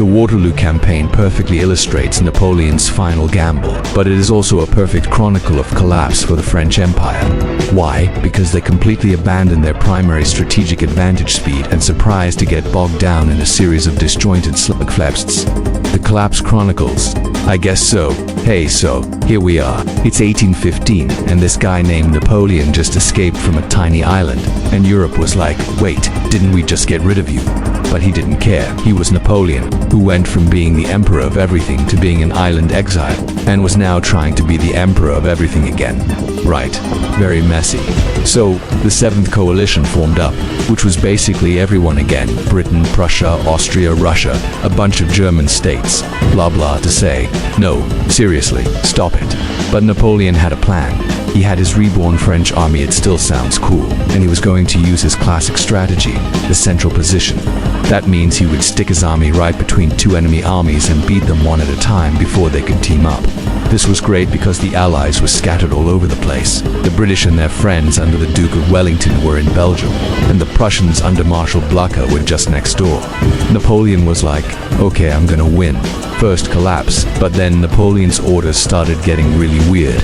The Waterloo campaign perfectly illustrates Napoleon's final gamble, but it is also a perfect chronicle of collapse for the French Empire. Why? Because they completely abandoned their primary strategic advantage, speed, and surprise, to get bogged down in a series of disjointed slugfests. The Collapse Chronicles. I guess so. Hey, so, here we are. It's 1815, and this guy named Napoleon just escaped from a tiny island, and Europe was like, wait, didn't we just get rid of you? But he didn't care. He was Napoleon, who went from being the emperor of everything to being an island exile, and was now trying to be the emperor of everything again. Right. Very messy. So, the Seventh Coalition formed up, which was basically everyone again. Britain, Prussia, Austria, Russia, a bunch of German states. Blah blah to say, no, seriously, stop it. But Napoleon had a plan. He had his reborn French army. It still sounds cool. And he was going to use his classic strategy, the central position. That means he would stick his army right between two enemy armies and beat them one at a time before they could team up. This was great because the Allies were scattered all over the place. The British and their friends under the Duke of Wellington were in Belgium, and the Prussians under Marshal Blucher were just next door. Napoleon was like, okay, I'm gonna win. First collapse, but then Napoleon's orders started getting really weird.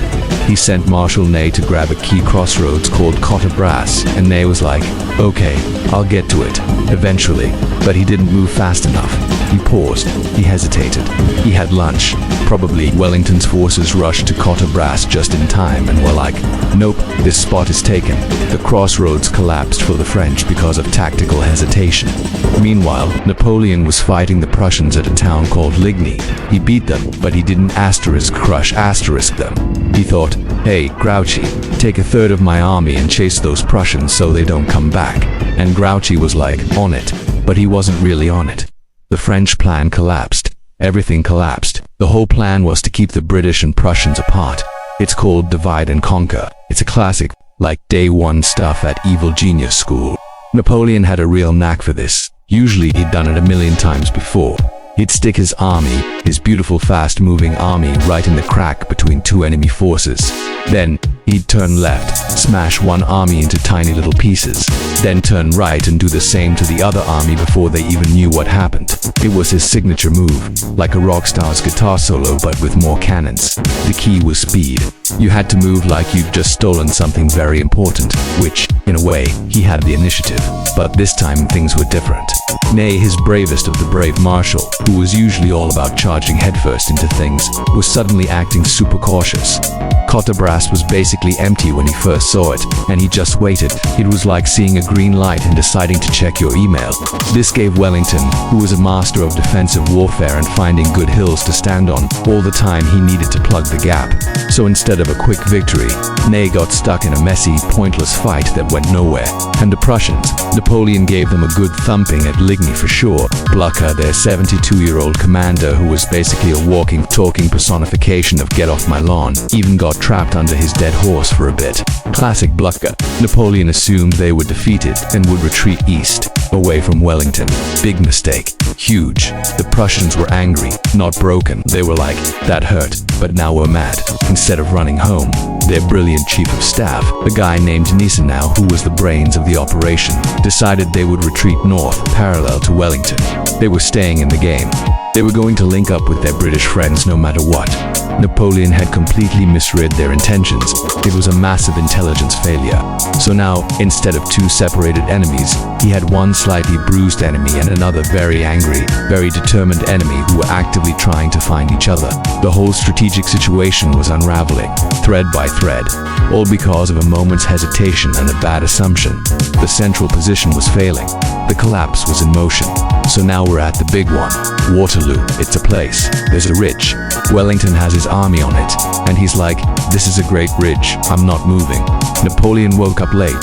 He sent Marshal Ney to grab a key crossroads called Catastrophe, and Ney was like, okay, I'll get to it, eventually. But he didn't move fast enough. He paused. He hesitated. He had lunch. Probably Wellington's forces rushed to Catastrophe just in time and were like, nope, this spot is taken. The crossroads collapsed for the French because of tactical hesitation. Meanwhile, Napoleon was fighting the Prussians at a town called Ligny. He beat them, but he didn't crush them. He thought, hey, Grouchy, take a third of my army and chase those Prussians so they don't come back. And Grouchy was like, on it. But he wasn't really on it. The French plan collapsed. Everything collapsed. The whole plan was to keep the British and Prussians apart. It's called divide and conquer. It's a classic, like day one stuff at Evil Genius School. Napoleon had a real knack for this. Usually he'd done it a million times before. He'd stick his army, his beautiful fast-moving army, right in the crack between two enemy forces. Then, he'd turn left, smash one army into tiny little pieces, then turn right and do the same to the other army before they even knew what happened. It was his signature move, like a rock star's guitar solo but with more cannons. The key was speed. You had to move like you'd just stolen something very important, which, in a way, he had the initiative. But this time things were different. Ney, his bravest of the brave marshal, who was usually all about charging headfirst into things, was suddenly acting super cautious. Catastrophe was basically empty when he first saw it, and he just waited. It was like seeing a green light and deciding to check your email. This gave Wellington, who was a master of defensive warfare and finding good hills to stand on, all the time he needed to plug the gap. So instead of a quick victory, Ney got stuck in a messy, pointless fight that went nowhere. And the Prussians, Napoleon gave them a good thumping at Ligny for sure. Blucher, their 72-year-old commander who was basically a walking, talking personification of get off my lawn, even got trapped under his dead horse for a bit. Classic Blucher. Napoleon assumed they were defeated and would retreat east, away from Wellington. Big mistake. Huge. The Prussians were angry, not broken. They were like, that hurt, but now we're mad. Instead of running home, their brilliant chief of staff, a guy named Gneisenau, who was the brains of the operation, decided they would retreat north, parallel to Wellington. They were staying in the game. They were going to link up with their British friends no matter what. Napoleon had completely misread their intentions. It was a massive intelligence failure. So now, instead of two separated enemies, he had one slightly bruised enemy and another very angry, very determined enemy who were actively trying to find each other. The whole strategic situation was unraveling, thread by thread, all because of a moment's hesitation and a bad assumption. The central position was failing. The collapse was in motion. So now we're at the big one. Waterloo. It's a place. There's a ridge. Wellington has his army on it. And he's like, this is a great ridge. I'm not moving. Napoleon woke up late.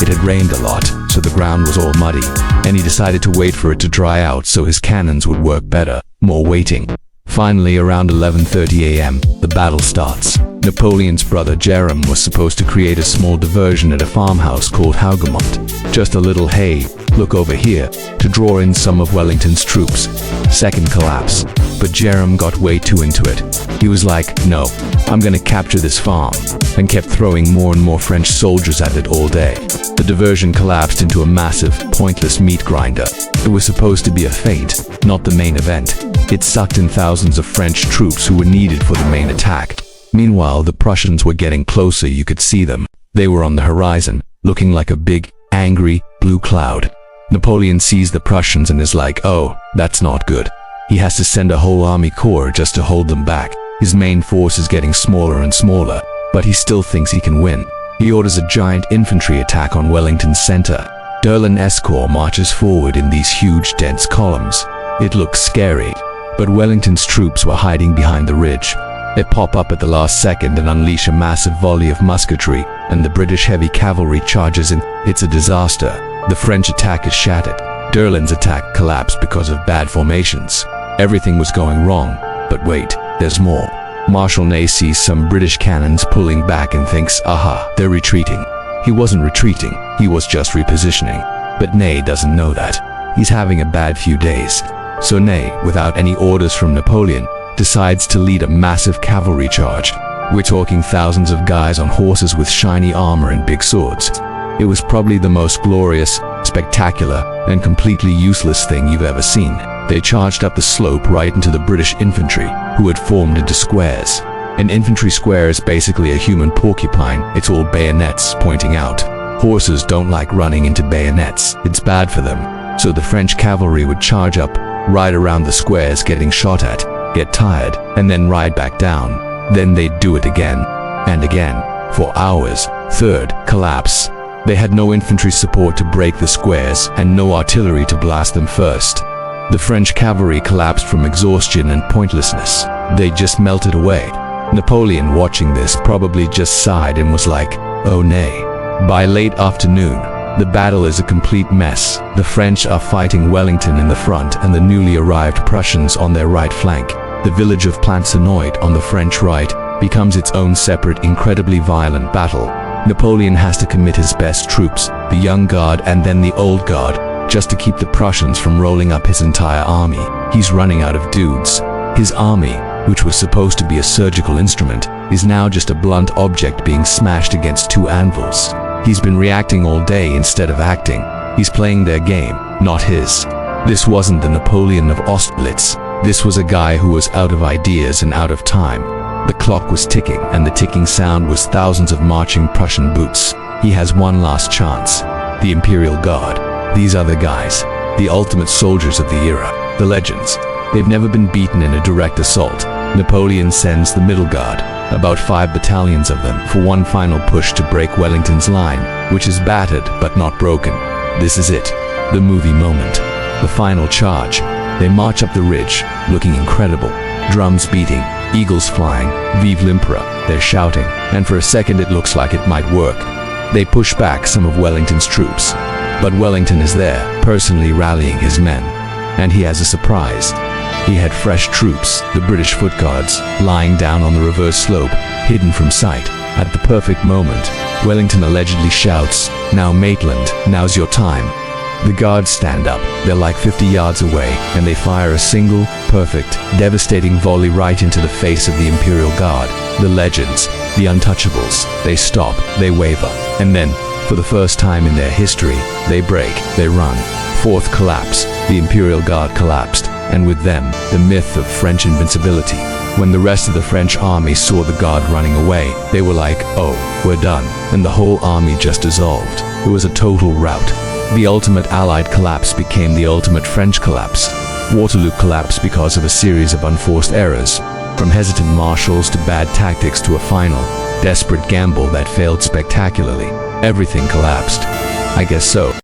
It had rained a lot, so the ground was all muddy. And he decided to wait for it to dry out so his cannons would work better. More waiting. Finally, around 11:30 a.m., the battle starts. Napoleon's brother Jerome was supposed to create a small diversion at a farmhouse called Hougemont. Just a little, hey, look over here, to draw in some of Wellington's troops. Second collapse. But Jerome got way too into it. He was like, no, I'm gonna capture this farm, and kept throwing more and more French soldiers at it all day. The diversion collapsed into a massive, pointless meat grinder. It was supposed to be a feint, not the main event. It sucked in thousands of French troops who were needed for the main attack. Meanwhile, the Prussians were getting closer. You could see them. They were on the horizon, looking like a big, angry, blue cloud. Napoleon sees the Prussians and is like, oh, that's not good. He has to send a whole army corps just to hold them back. His main force is getting smaller and smaller, but he still thinks he can win. He orders a giant infantry attack on Wellington's center. D'Erlon's corps marches forward in these huge, dense columns. It looks scary, but Wellington's troops were hiding behind the ridge. They pop up at the last second and unleash a massive volley of musketry, and the British heavy cavalry charges in. It's a disaster. The French attack is shattered. D'Erlon's attack collapsed because of bad formations. Everything was going wrong, but wait, there's more. Marshal Ney sees some British cannons pulling back and thinks, aha, they're retreating. He wasn't retreating, he was just repositioning. But Ney doesn't know that. He's having a bad few days. So Ney, without any orders from Napoleon, decides to lead a massive cavalry charge. We're talking thousands of guys on horses with shiny armor and big swords. It was probably the most glorious, spectacular, and completely useless thing you've ever seen. They charged up the slope right into the British infantry, who had formed into squares. An infantry square is basically a human porcupine. It's all bayonets pointing out. Horses don't like running into bayonets. It's bad for them. So the French cavalry would charge up, ride around the squares getting shot at, get tired, and then ride back down. Then they'd do it again, and again, for hours. Third, collapse. They had no infantry support to break the squares, and no artillery to blast them first. The French cavalry collapsed from exhaustion and pointlessness. They just melted away. Napoleon, watching this, probably just sighed and was like, oh nay. By late afternoon, the battle is a complete mess. The French are fighting Wellington in the front and the newly arrived Prussians on their right flank. The village of Pratzen Heights on the French right becomes its own separate, incredibly violent battle. Napoleon has to commit his best troops, the young guard and then the old guard, just to keep the Prussians from rolling up his entire army. He's running out of dudes. His army, which was supposed to be a surgical instrument, is now just a blunt object being smashed against two anvils. He's been reacting all day instead of acting. He's playing their game, not his. This wasn't the Napoleon of Austerlitz. This was a guy who was out of ideas and out of time. The clock was ticking, and the ticking sound was thousands of marching Prussian boots. He has one last chance. The Imperial Guard. These are the guys, the ultimate soldiers of the era, the legends. They've never been beaten in a direct assault. Napoleon sends the middle guard, about 5 battalions of them, for one final push to break Wellington's line, which is battered but not broken. This is it, the movie moment, the final charge. They march up the ridge, looking incredible, drums beating, eagles flying, Vive l'Empereur, they're shouting, and for a second it looks like it might work. They push back some of Wellington's troops, but Wellington is there, personally rallying his men, and he has a surprise. He had fresh troops, the British foot guards, lying down on the reverse slope, hidden from sight. At the perfect moment, Wellington allegedly shouts, "Now Maitland, now's your time." The guards stand up, they're like 50 yards away, and they fire a single, perfect, devastating volley right into the face of the Imperial Guard. The legends, the untouchables, they stop, they waver, and then, for the first time in their history, they break, they run. Fourth collapse, the Imperial Guard collapsed, and with them, the myth of French invincibility. When the rest of the French army saw the Guard running away, they were like, oh, we're done, and the whole army just dissolved. It was a total rout. The ultimate Allied collapse became the ultimate French collapse. Waterloo collapsed because of a series of unforced errors, from hesitant marshals to bad tactics to a final, desperate gamble that failed spectacularly. Everything collapsed. I guess so.